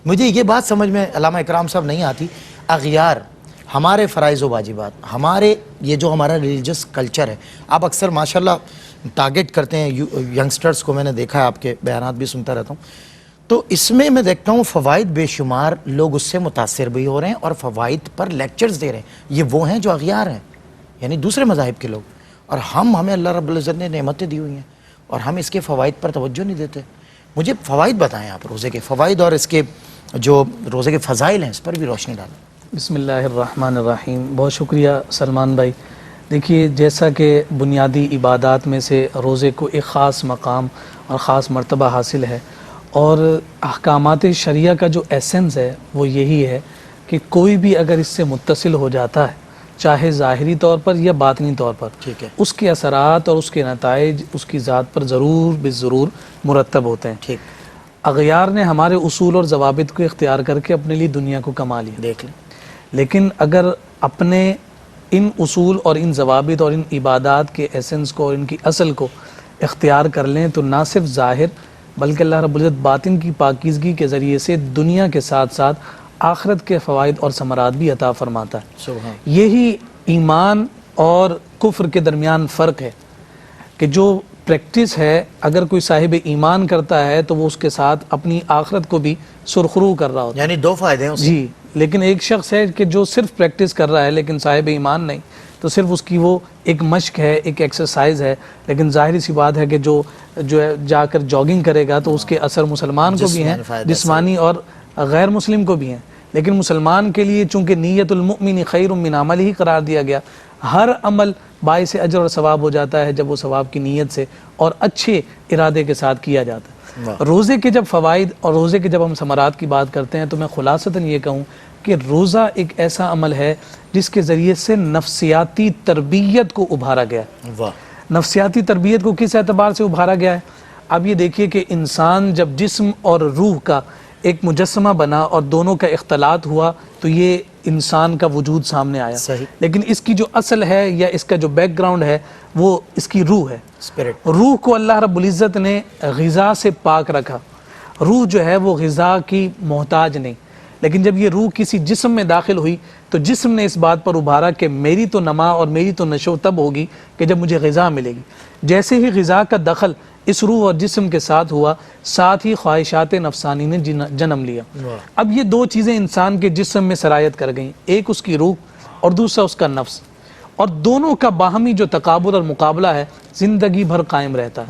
مجھے یہ بات سمجھ میں علامہ اکرام صاحب نہیں آتی، اغیار ہمارے فرائض و واجبات، ہمارے یہ جو ہمارا ریلیجس کلچر ہے، آپ اکثر ماشاءاللہ ٹارگٹ کرتے ہیں ینگسٹرز کو، میں نے دیکھا ہے آپ کے بیانات بھی سنتا رہتا ہوں، تو اس میں دیکھتا ہوں فوائد بے شمار، لوگ اس سے متاثر بھی ہو رہے ہیں اور فوائد پر لیکچرز دے رہے ہیں۔ یہ وہ ہیں جو اغیار ہیں، یعنی دوسرے مذاہب کے لوگ، اور ہمیں اللہ رب العزت نے نعمتیں دی ہوئی ہیں اور ہم اس کے فوائد پر توجہ نہیں دیتے۔ مجھے فوائد بتائیں آپ، روزے کے فوائد اور اس کے جو روزے کے فضائل ہیں اس پر بھی روشنی ڈالیں۔ بسم اللہ الرحمن الرحیم۔ بہت شکریہ سلمان بھائی۔ دیکھیے، جیسا کہ بنیادی عبادات میں سے روزے کو ایک خاص مقام اور خاص مرتبہ حاصل ہے، اور احکامات شریعہ کا جو ایسنس ہے وہ یہی ہے کہ کوئی بھی اگر اس سے متصل ہو جاتا ہے، چاہے ظاہری طور پر یا باطنی طور پر، ٹھیک ہے، اس کے اثرات اور اس کے نتائج اس کی ذات پر ضرور بالضرور مرتب ہوتے ہیں۔ ٹھیک، اغیار نے ہمارے اصول اور ضوابط کو اختیار کر کے اپنے لیے دنیا کو کما لیا، دیکھ لیں، لیکن اگر اپنے ان اصول اور ان ضوابط اور ان عبادات کے ایسنس کو اور ان کی اصل کو اختیار کر لیں تو نہ صرف ظاہر بلکہ اللہ رب العزت باطن کی پاکیزگی کے ذریعے سے دنیا کے ساتھ ساتھ آخرت کے فوائد اور ثمرات بھی عطا فرماتا ہے۔ سبحان، یہی ایمان اور کفر کے درمیان فرق ہے کہ جو پریکٹس ہے، اگر کوئی صاحب ایمان کرتا ہے تو وہ اس کے ساتھ اپنی آخرت کو بھی سرخرو کر رہا ہوتا ہے، یعنی دو فائدے ہیں اس جی۔ لیکن ایک شخص ہے کہ جو صرف پریکٹس کر رہا ہے لیکن صاحب ایمان نہیں، تو صرف اس کی وہ ایک مشق ہے، ایک ایکسرسائز ہے، لیکن ظاہری سی بات ہے کہ جو ہے جا کر جاگنگ کرے گا تو اس کے اثر مسلمان کو بھی ہیں، جسمانی اور غیر مسلم کو بھی ہیں۔ لیکن مسلمان کے لیے چونکہ نیت المؤمن خیر من عمل ہی قرار دیا گیا، ہر عمل باعث اجر اور ثواب ہو جاتا ہے جب وہ ثواب کی نیت سے اور اچھے ارادے کے ساتھ کیا جاتا ہے۔ روزے کے جب فوائد اور روزے کے جب ہم ثمرات کی بات کرتے ہیں تو میں خلاصتاً یہ کہوں کہ روزہ ایک ایسا عمل ہے جس کے ذریعے سے نفسیاتی تربیت کو ابھارا گیا ہے۔ واہ، نفسیاتی تربیت کو کس اعتبار سے ابھارا گیا ہے؟ اب یہ دیکھیے کہ انسان جب جسم اور روح کا ایک مجسمہ بنا اور دونوں کا اختلاط ہوا تو یہ انسان کا وجود سامنے آیا، صحیح، لیکن اس کی جو اصل ہے یا اس کا جو بیک گراؤنڈ ہے وہ اس کی روح ہے۔ اسپرٹ، روح کو اللہ رب العزت نے غذا سے پاک رکھا، روح جو ہے وہ غذا کی محتاج نہیں، لیکن جب یہ روح کسی جسم میں داخل ہوئی تو جسم نے اس بات پر ابھارا کہ میری تو نما اور میری تو نشو تب ہوگی کہ جب مجھے غذا ملے گی۔ جیسے ہی غذا کا دخل اس روح اور جسم کے ساتھ ہوا، ساتھ ہی خواہشات نفسانی نے جنم لیا۔ اب یہ دو چیزیں انسان کے جسم میں سرایت کر گئیں، ایک اس کی روح اور دوسرا اس کا نفس، اور دونوں کا باہمی جو تقابل اور مقابلہ ہے زندگی بھر قائم رہتا ہے۔